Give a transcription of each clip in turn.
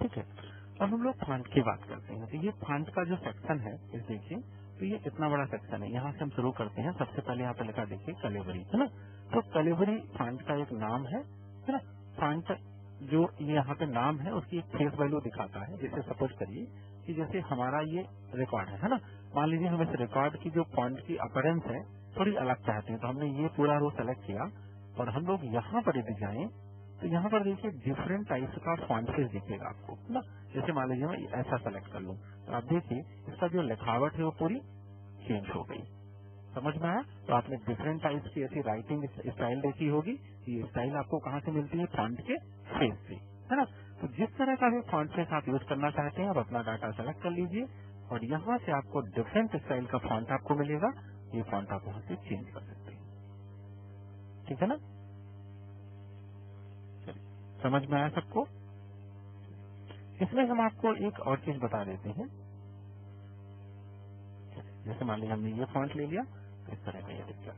ठीक है। अब हम लोग फॉन्ट की बात करते हैं। तो ये फॉन्ट का जो सेक्शन है, इस देखिए, तो ये इतना बड़ा सेक्शन है। यहाँ से हम शुरू करते हैं। सबसे पहले यहाँ पे लिखा देखिए कैलिबरी, है ना। तो कैलिबरी फॉन्ट का एक नाम है ना। फॉन्ट जो ये यहाँ पे नाम है उसकी एक फेस वैल्यू दिखाता है। जैसे सपोज करिए कि जैसे हमारा ये रिकॉर्ड है ना। मान लीजिए हम इस रिकॉर्ड की जो फॉन्ट की अपरेंस है थोड़ी अलग चाहते हैं, तो हमने ये पूरा रो सेलेक्ट किया और हम लोग यहाँ पर यदि जाएं तो यहाँ पर देखिए डिफरेंट टाइप्स का फॉन्ट साइज दिखेगा आपको, है ना। जैसे मान लीजिए मैं ऐसा सेलेक्ट कर लूँ तो आप देखिए इसका जो लिखावट है वो पूरी चेंज हो गई। समझ में आया? तो आपने डिफरेंट टाइप्स की ऐसी राइटिंग स्टाइल देखी होगी। ये स्टाइल आपको कहाँ से मिलती है? फॉन्ट के फेस से, है ना। तो जिस तरह का भी फॉन्ट फेस आप यूज करना चाहते हैं आप अपना डाटा सेलेक्ट कर लीजिए और यहाँ से आपको डिफरेंट स्टाइल का फॉन्ट आपको मिलेगा। ये फॉन्ट आप वहाँ से चेंज कर सकते हैं, ठीक है ना। चलिए, समझ में आया सबको? इसमें हम आपको एक और चीज बता देते हैं। जैसे मान लीजिए हमने ये फॉन्ट ले लिया तो इस तरह का ये दिख गया।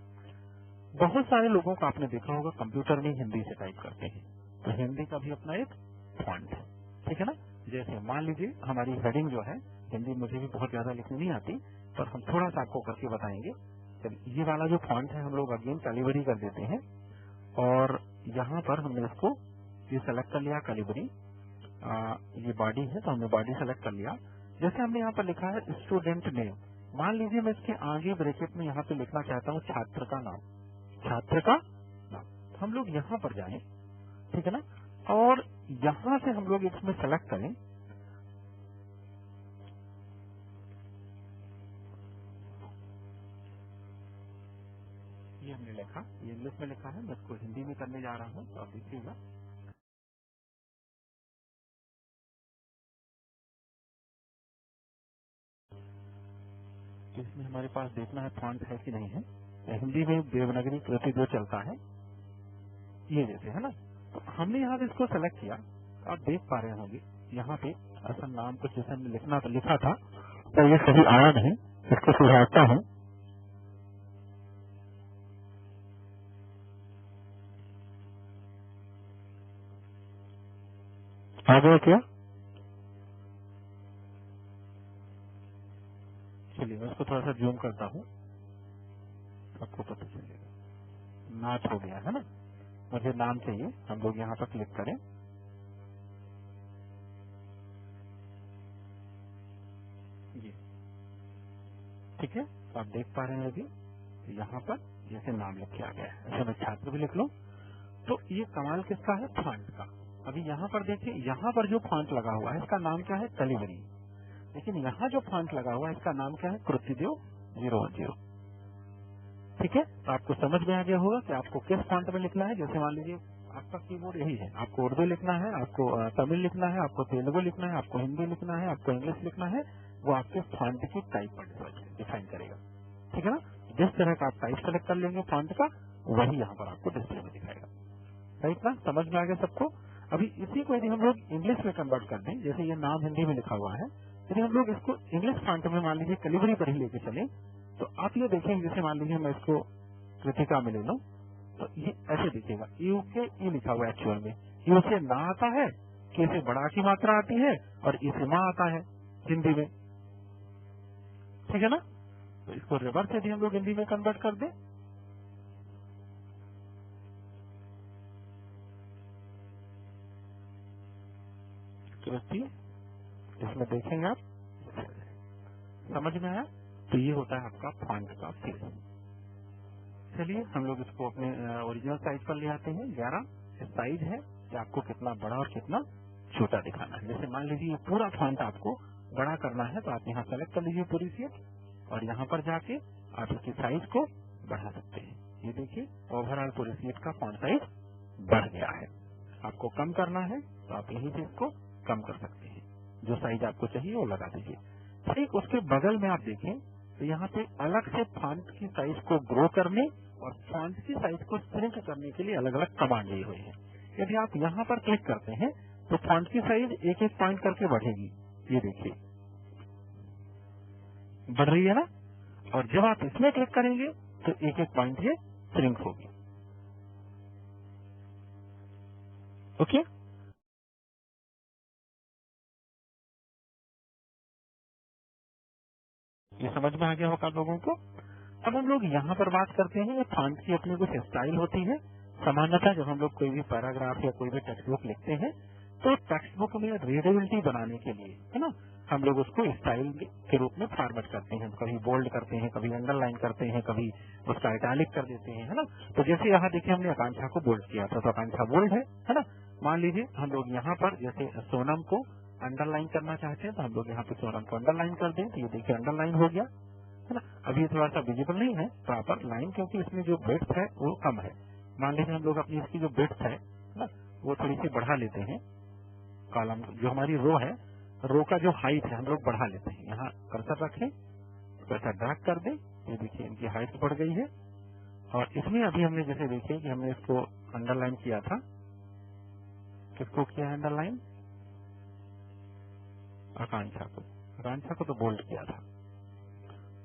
बहुत सारे लोगों को आपने देखा होगा कंप्यूटर में हिंदी से टाइप करते हैं, तो हिंदी का भी अपना एक फॉन्ट है, ठीक है ना। जैसे मान लीजिए हमारी हेडिंग जो है, हिंदी मुझे भी बहुत ज्यादा लिखनी नहीं आती, पर हम थोड़ा सा आपको करके बताएंगे। चलिए, ये वाला जो फॉन्ट है हम लोग अगेन कैलिबरी कर देते हैं और यहाँ पर हमने इसको ये सेलेक्ट कर लिया कैलिबरी। ये बॉडी है तो हमने बॉडी सेलेक्ट कर लिया। जैसे हमने यहाँ पर लिखा है स्टूडेंट नेम, मान लीजिए मैं इसके आगे ब्रैकेट में यहाँ पे लिखना चाहता हूँ छात्र का नाम, छात्र का नाम। तो हम लोग यहाँ पर जाएं, ठीक है ना, और यहाँ से हम लोग इसमें सेलेक्ट करें। ये हमने लिखा, ये इंग्लिश में लिखा है, मैं इसको हिंदी में करने जा रहा हूँ, तो आप देखिएगा। तो इसमें हमारे पास देखना है फॉन्ट है कि नहीं है। तो हिंदी में देवनागरी कृति जो चलता है ये जैसे, है ना। तो हमने यहाँ पे इसको सेलेक्ट किया, तो आप देख पा रहे होंगे यहाँ पे असल नाम कुछ जैसे हमने लिखा था तो ये सही आया नहीं। इसको सुधारता हूँ। आ गया क्या? चलिए मैं इसको थोड़ा सा जूम करता हूँ, आपको पता चलेगा। नाथ हो गया, है ना। मुझे नाम चाहिए, हम लोग यहाँ पर क्लिक करें। ये ठीक है, तो आप देख पा रहे हैं अभी यहाँ पर जैसे नाम लिख के आ गया है। ऐसे मैं छात्र भी लिख लूँ तो ये कमाल किसका है? फॉन्ट का। अभी यहाँ पर देखिए, यहाँ पर जो फॉन्ट लगा हुआ है इसका नाम क्या है? कैलिबरी। लेकिन यहाँ जो फॉन्ट लगा हुआ है इसका नाम क्या है? कृतिदेव 010। ठीक है, तो आपको समझ में आ गया होगा कि आपको किस फॉन्ट में लिखना है। जैसे मान लीजिए आपका कीबोर्ड यही है, आपको उर्दू लिखना है, आपको तमिल लिखना है, आपको तेलुगु लिखना है, आपको हिंदी लिखना है, आपको इंग्लिश लिखना है, वो आपके फॉन्ट की टाइप पर डिफाइन करेगा, ठीक है ना। जिस तरह का आप टाइप सेलेक्ट कर लेंगे फॉन्ट का, वही यहाँ पर आपको डिस्प्ले में दिखाएगा। राइट ना, समझ में आ गया सबको? अभी इसी को यदि हम लोग इंग्लिश में कन्वर्ट कर दें, जैसे ये नाम हिंदी में लिखा हुआ है, यदि हम लोग इसको इंग्लिश फॉन्ट में मान लीजिए कैलिबरी पर ही लेके चले, तो आप ये देखेंगे, जैसे मान लीजिए मैं इसको कृतिका में ले लूं, तो ये ऐसे दिखेगा, यू के ई लिखा हुआ है। एक्चुअल में यू से ना आता है, के से बड़ा की मात्रा आती है और ई से माँ आता है हिंदी में, ठीक है ना। तो इसको रिवर्स यदि हम लोग हिंदी में कन्वर्ट कर दें, कृति, इसमें देखेंगे आप, समझ में आया। तो ये होता है आपका फॉन्ट का फेस। चलिए हम लोग इसको अपने ओरिजिनल साइज पर ले आते हैं। 11 साइज है कि आपको कितना बड़ा और कितना छोटा दिखाना है। जैसे मान लीजिए ये पूरा फॉन्ट आपको बड़ा करना है तो आप यहाँ सेलेक्ट कर लीजिए पूरी सीट और यहाँ पर जाके आप इसकी साइज को बढ़ा सकते हैं। ये देखिए ओवरऑल पूरी सीट का फॉन्ट साइज बढ़ गया है। आपको कम करना है तो आप यहीं से इसको कम कर सकते हैं। जो साइज आपको चाहिए वो लगा दीजिए। ठीक उसके बगल में आप देखें तो यहाँ पे अलग से फॉन्ट की साइज को ग्रो करने और फॉन्ट की साइज को श्रिंक करने के लिए अलग अलग कमांड दी हुई है। यदि आप यहाँ पर क्लिक करते हैं तो फॉन्ट की साइज एक एक पॉइंट करके बढ़ेगी। ये देखिए बढ़ रही है ना। और जब आप इसमें क्लिक करेंगे तो एक एक पॉइंट ये श्रिंक होगी। ओके। ये समझ में आ गया होगा लोगों को। अब हम लोग यहाँ पर बात करते हैं, फॉन्ट की अपनी कुछ स्टाइल होती है। सामान्यतः जब हम लोग कोई भी पैराग्राफ या कोई भी टेक्स्ट बुक लिखते हैं तो टेक्स्ट बुक में रीडेबिलिटी बनाने के लिए, है ना, हम लोग उसको स्टाइल के रूप में फॉर्मेट करते हैं। कभी बोल्ड करते हैं, कभी अंडरलाइन करते हैं, कभी उसका इटैलिक कर देते हैं, है ना। तो जैसे यहाँ देखिए हमने आकांक्षा को बोल्ड किया था, तो आकांक्षा बोल्ड है ना। मान लीजिए हम लोग यहाँ पर जैसे सोनम को अंडरलाइन करना चाहते हैं तो हम लोग यहाँ पे सोनम को अंडरलाइन कर दें, तो ये देखिए अंडरलाइन हो गया, है ना। अभी थोड़ा सा विजिबल नहीं है प्रॉपर लाइन, क्योंकि इसमें जो ब्रेड्थ है वो कम है। मान लीजिए हम लोग अपनी इसकी जो ब्रेड्थ है ना वो थोड़ी सी बढ़ा लेते हैं। कॉलम जो हमारी रो है, रो का जो हाइट है हम लोग बढ़ा लेते हैं। यहाँ कर्सर रखें, कर्सर ड्रैग कर दें, ये देखिए इनकी हाइट बढ़ गई है। और इसमें अभी हमने जैसे देखिए कि हमने इसको अंडरलाइन किया था, किसको किया है अंडरलाइन? आकांक्षा को तो बोल्ड किया था।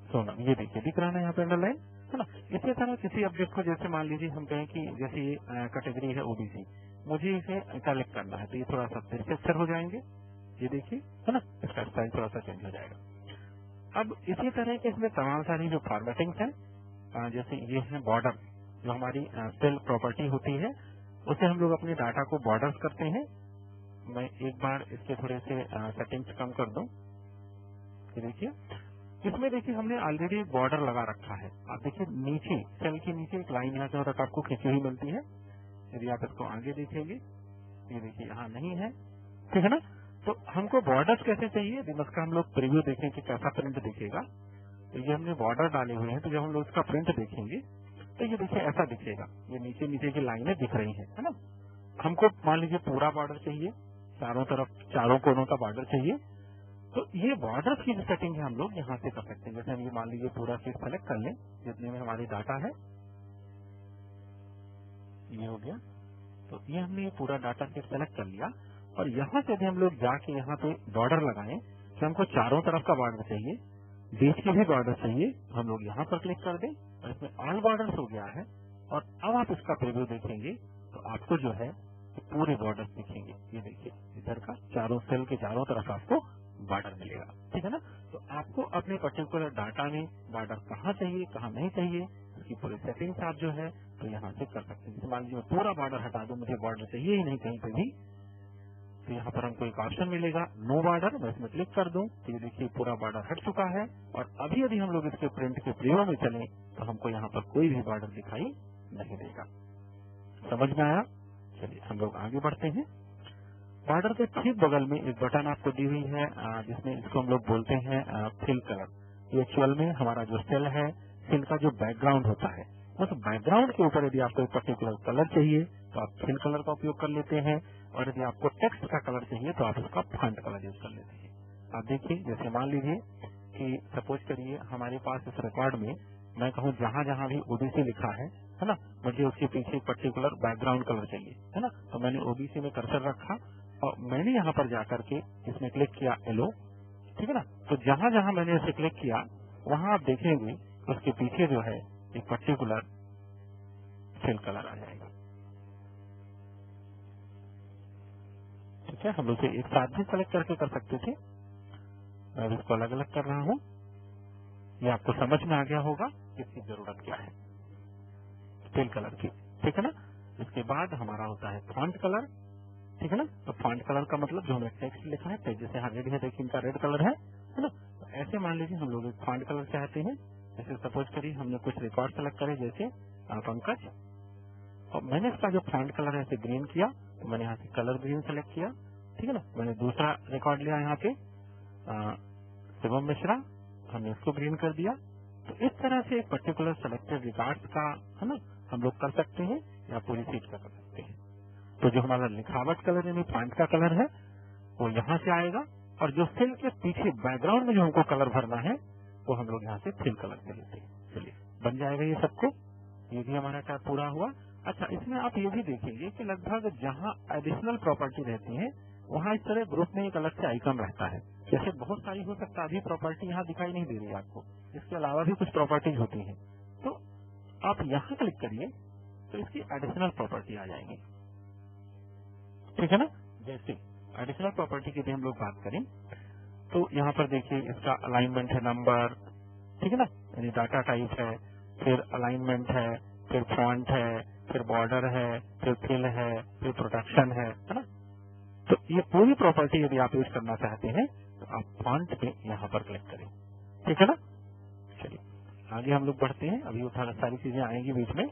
सोनम, ये देखिए दिख रहा है यहाँ पे अंडरलाइन, है ना। इसी तरह किसी ऑब्जेक्ट को जैसे मान लीजिए हम कहें कि जैसे ये कैटेगरी है ओबीसी, मुझे इसे इटैलिक करना है, तो ये थोड़ा सा फिर से अक्षर हो जाएंगे, ये देखिए, है ना, इसका स्टाइल थोड़ा सा चेंज हो जाएगा। अब इसी तरह के इसमें तमाम सारी जो फॉर्मेटिंग है, जैसे ये है बॉर्डर, जो हमारी सेल प्रॉपर्टी होती है, उससे हम लोग अपने डाटा को बॉर्डर्स करते हैं। मैं एक बार इसके थोड़े से सेटिंग्स कम कर दूं, ये देखिए इसमें देखिए हमने ऑलरेडी बॉर्डर लगा रखा है। आप देखिए नीचे सेल के नीचे एक लाइन यहाँ तक आपको खींची हुई मिलती है। यदि आप इसको आगे देखेंगे, ये देखिए यहाँ नहीं है, ठीक है ना। तो हमको बॉर्डर्स कैसे चाहिए, इसका हम लोग प्रीव्यू देखें कि कैसा प्रिंट दिखेगा। तो ये हमने बॉर्डर डाले हुए हैं, तो जब हम लोग इसका प्रिंट देखेंगे तो ये देखिए ऐसा दिखेगा, ये नीचे नीचे की लाइनें दिख रही है ना। हमको मान लीजिए पूरा बॉर्डर चाहिए, चारों तरफ चारों कोनों का बॉर्डर चाहिए, तो ये बॉर्डर की सेटिंग है हम लोग यहाँ से कर सकते हैं। जैसे हम ये मान लीजिए पूरा शीट सेलेक्ट कर लें, जितने में हमारी डाटा है, ये हो गया। तो ये हमने ये पूरा डाटा सेट सेलेक्ट कर लिया, और यहाँ से भी हम लोग जाके यहाँ पे बॉर्डर लगाएं कि हमको चारों तरफ का बॉर्डर चाहिए, बीच की भी बॉर्डर चाहिए, हम लोग यहाँ पर क्लिक कर दें और इसमें ऑल बॉर्डर्स हो गया है। और अब आप इसका प्रीव्यू देखेंगे तो आपको जो है पूरे बॉर्डर दिखेंगे। ये देखिए इधर का चारों सेल के चारों तरफ आपको बॉर्डर मिलेगा, ठीक है ना। तो आपको अपने पर्टिकुलर डाटा में बॉर्डर कहाँ चाहिए कहाँ नहीं चाहिए, उसकी पूरी सेटिंग्स आप जो है तो यहाँ से कर सकते हैं। जैसे मान लीजिए पूरा बॉर्डर हटा दो, मुझे बॉर्डर चाहिए ही नहीं कहीं पे भी, तो यहाँ पर हमको एक ऑप्शन मिलेगा नो बॉर्डर, मैं इसमें क्लिक कर दूं तो ये देखिए पूरा बॉर्डर हट चुका है। और अभी यदि हम लोग इसके प्रिंट के प्रीव्यू में चले तो हमको यहाँ पर कोई भी बॉर्डर दिखाई नहीं देगा। समझ में आया? चलिए हम लोग आगे बढ़ते हैं। बॉर्डर के ठीक बगल में एक बटन आपको दी हुई है, जिसमें इसको हम लोग बोलते हैं फिल कलर। ये एक्चुअल में हमारा जो सेल है, सेल का जो बैकग्राउंड होता है, उस बैकग्राउंड के ऊपर यदि आपको एक पर्टिकुलर कलर चाहिए तो आप फिल कलर का उपयोग कर लेते हैं, और यदि आपको टेक्स्ट का कलर चाहिए तो आप उसका फॉन्ट कलर यूज कर लेते हैं। आप देखिए जैसे मान लीजिए कि सपोज करिए हमारे पास इस रिकॉर्ड में मैं कहूँ जहाँ जहाँ भी ओबीसी लिखा है ना, मुझे उसके पीछे पर्टिकुलर बैकग्राउंड कलर चाहिए, है ना। तो मैंने ओबीसी में कर्सर रखा और मैंने यहाँ पर जाकर के इसमें क्लिक किया येलो, ठीक है ना। तो जहाँ जहाँ मैंने इसे क्लिक किया वहाँ आप देखेंगे उसके पीछे जो है एक पर्टिकुलर फिल कलर आ जाएगा, ठीक है। हम उसे एक साथ भी सेलेक्ट करके कर सकते थे, मैं इसको अलग अलग कर रहा हूँ। ये आपको समझ में आ गया होगा इसकी जरूरत क्या है फिल कलर की, ठीक है ना। इसके बाद हमारा होता है फॉन्ट कलर, ठीक है ना। तो फॉन्ट कलर का मतलब जो हमने टेक्स्ट लिखा है, जैसे यहाँ रेड है देखिए इनका रेड कलर है ना। तो ऐसे मान लीजिए हम लोग एक फॉन्ट कलर चाहते हैं। जैसे सपोज करिए हमने कुछ रिकॉर्ड सेलेक्ट करे, जैसे पंकज, और मैंने इसका जो फॉन्ट कलर है इसे ग्रीन किया, तो मैंने यहाँ से कलर ग्रीन सेलेक्ट किया, ठीक है ना। मैंने दूसरा रिकॉर्ड लिया यहाँ पे शिवम मिश्रा, हमने इसको ग्रीन कर दिया। तो इस तरह से एक पर्टिकुलर सेलेक्टेड रिकॉर्ड का, है ना, हम लोग कर सकते हैं या पूरी सीट का कर सकते हैं। तो जो हमारा लिखावट कलर यानी फॉन्ट का कलर है वो यहाँ से आएगा, और जो सेल के पीछे बैकग्राउंड में जो हमको कलर भरना है वो हम लोग यहाँ से फिल कलर से लेते हैं। चलिए बन जाएगा ये सबको, ये भी हमारा टैब पूरा हुआ। अच्छा, इसमें आप ये भी देखेंगे कि लगभग जहाँ एडिशनल प्रॉपर्टी रहती है वहाँ इस तरह ग्रुप में एक अलग से आइकन रहता है। जैसे बहुत सारी हो सकता है, अभी प्रॉपर्टी यहाँ दिखाई नहीं दे रही है आपको, इसके अलावा भी कुछ प्रॉपर्टीज होती हैं। तो आप यहाँ क्लिक करिए तो इसकी एडिशनल प्रॉपर्टी आ जाएगी, ठीक है ना। जैसे एडिशनल प्रॉपर्टी की भी हम लोग बात करें तो यहाँ पर देखिए इसका अलाइनमेंट है नंबर, ठीक है ना, यानी डाटा टाइप है, फिर अलाइनमेंट है, फिर फॉन्ट है, फिर बॉर्डर है, फिर फिल है, फिर प्रोटेक्शन है ना। तो ये पूरी प्रॉपर्टी यदि आप यूज करना चाहते हैं तो आप फॉन्ट पे यहाँ पर क्लिक करें, ठीक है ना। चलिए आगे हम लोग बढ़ते हैं, अभी वो सारी चीजें आएंगी बीच में।